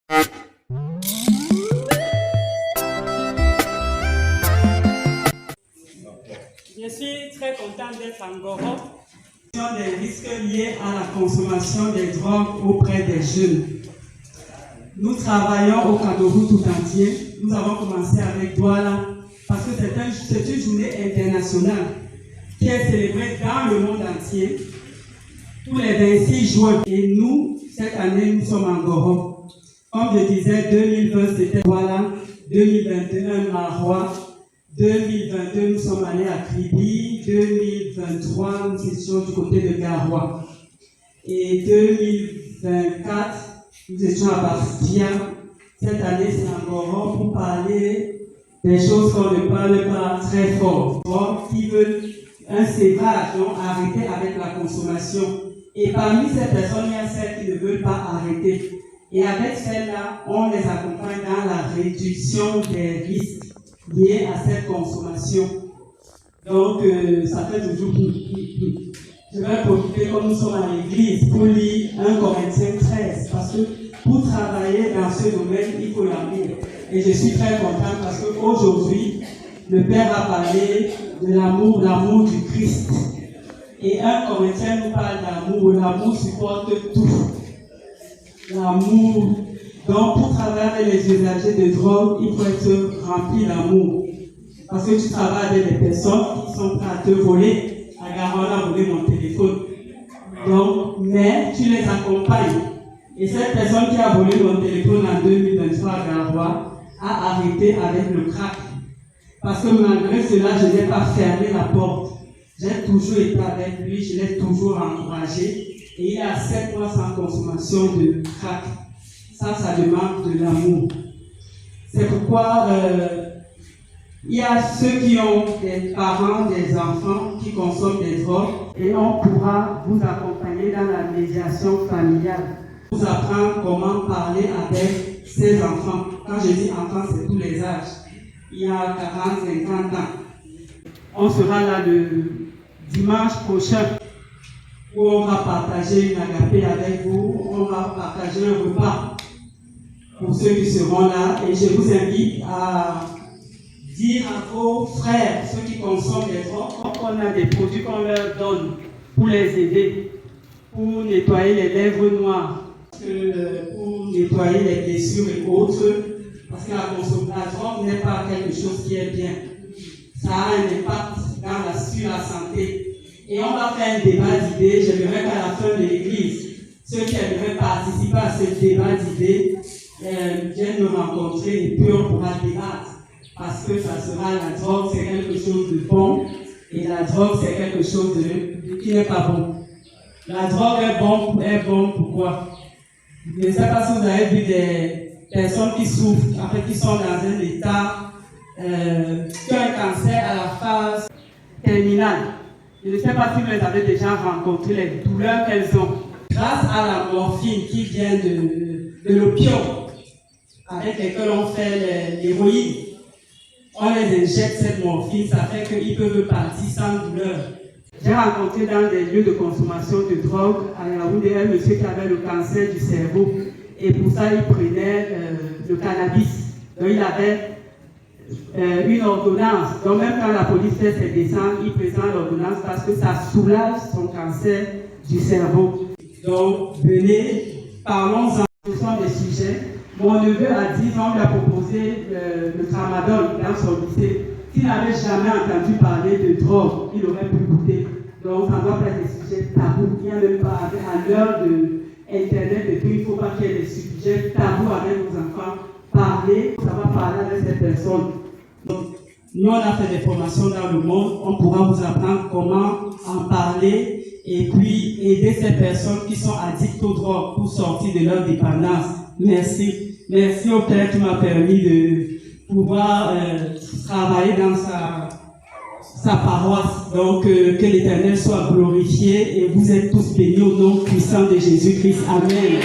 Je suis très content d'être en Goro. Des risques liés à la consommation des drogues auprès des jeunes. Nous travaillons au Cameroun tout entier. Nous avons commencé avec Douala parce que c'est une journée internationale qui est célébrée dans le monde entier tous les 26 juin. Et nous, cette année, nous sommes en Goro. Comme je disais, 2020 c'était Douala, 2021 Marois, 2022 nous sommes allés à Kribi, 2023 nous étions du côté de Garoua. Et 2024 nous étions à Bastia. Cette année c'est en Goro pour parler des choses qu'on ne parle pas très fort. Qui veulent un sévrage, donc arrêter avec la consommation. Et parmi ces personnes, il y a celles qui ne veulent pas arrêter. Et avec celles-là, on les accompagne dans la réduction des risques liés à cette consommation. Donc, ça fait toujours Je vais profiter, comme nous sommes à l'église, pour lire 1 Corinthiens 13, parce que pour travailler dans ce domaine, il faut l'amour. Et je suis très content parce qu'aujourd'hui, le Père a parlé de l'amour du Christ. Et 1 Corinthiens nous parle d'amour. L'amour supporte tout. L'amour. Donc, pour travailler avec les usagers de drogue, il faut être rempli d'amour. Parce que tu travailles avec des personnes qui sont prêtes à te voler. À Garonne a volé mon téléphone. Donc, mais tu les accompagnes. Et cette personne qui a volé mon téléphone en 2023 à Garoua a arrêté avec le crack. Parce que malgré cela, je n'ai pas fermé la porte. J'ai toujours été avec lui, je l'ai toujours encouragé. Et il a 7 mois sans consommation de crack. Ça demande de l'amour. C'est pourquoi il y a ceux qui ont des parents, des enfants qui consomment des drogues et on pourra vous accompagner dans la médiation familiale. Vous apprendre comment parler avec ces enfants. Quand je dis enfants, c'est tous les âges. Il y a 40, 50 ans. On sera là le dimanche prochain où on va partager une agapé avec vous. On va partager un repas pour ceux qui seront là. Et je vous invite à dire à vos frères, ceux qui consomment des drogues, qu'on a des produits qu'on leur donne pour les aider, pour nettoyer les lèvres noires, pour nettoyer les blessures et autres, parce que la drogue n'est pas quelque chose qui est bien. Ça a un impact sur la santé. Et on va faire un débat d'idées. J'aimerais qu'à la fin de l'église, ceux qui aimeraient participer à ce débat d'idées viennent me rencontrer et puis on pourra débattre. Parce que ça sera la drogue, c'est quelque chose de bon, et la drogue, c'est quelque chose qui n'est pas bon. La drogue est bon pourquoi? Je ne sais pas si vous avez vu des personnes qui souffrent, en fait, qui sont dans un état, qui ont un cancer à la phase terminale. Je ne sais pas si vous les avez déjà rencontré, les douleurs qu'elles ont. Grâce à la morphine qui vient de l'opium, avec lesquels on fait l'héroïne, on les injecte cette morphine, ça fait qu'ils peuvent partir sans douleur. J'ai rencontré dans des lieux de consommation de drogue à Yaoundé un monsieur qui avait le cancer du cerveau et pour ça il prenait le cannabis. Donc il avait une ordonnance. Donc même quand la police fait ses descentes, il présente l'ordonnance parce que ça soulage son cancer du cerveau. Donc venez, parlons-en. Ce sont des sujets. Mon neveu a 10 ans, il a proposé le tramadol dans son lycée. S'il n'avait jamais entendu parler de drogue, il aurait pu goûter. Donc, ça doit être des sujets tabous. Il n'y a même pas, à l'heure de Internet, et puis il ne faut pas qu'il y ait des sujets tabous avec nos enfants. Parler, ça va parler avec ces personnes. Donc, nous, on a fait des formations dans le monde. On pourra vous apprendre comment en parler et puis aider ces personnes qui sont addictes aux drogues pour sortir de leur dépendance. Merci. Merci au Père qui m'a permis de pouvoir travailler dans sa paroisse. Donc, que l'Éternel soit glorifié et vous êtes tous bénis au nom puissant de Jésus-Christ. Amen.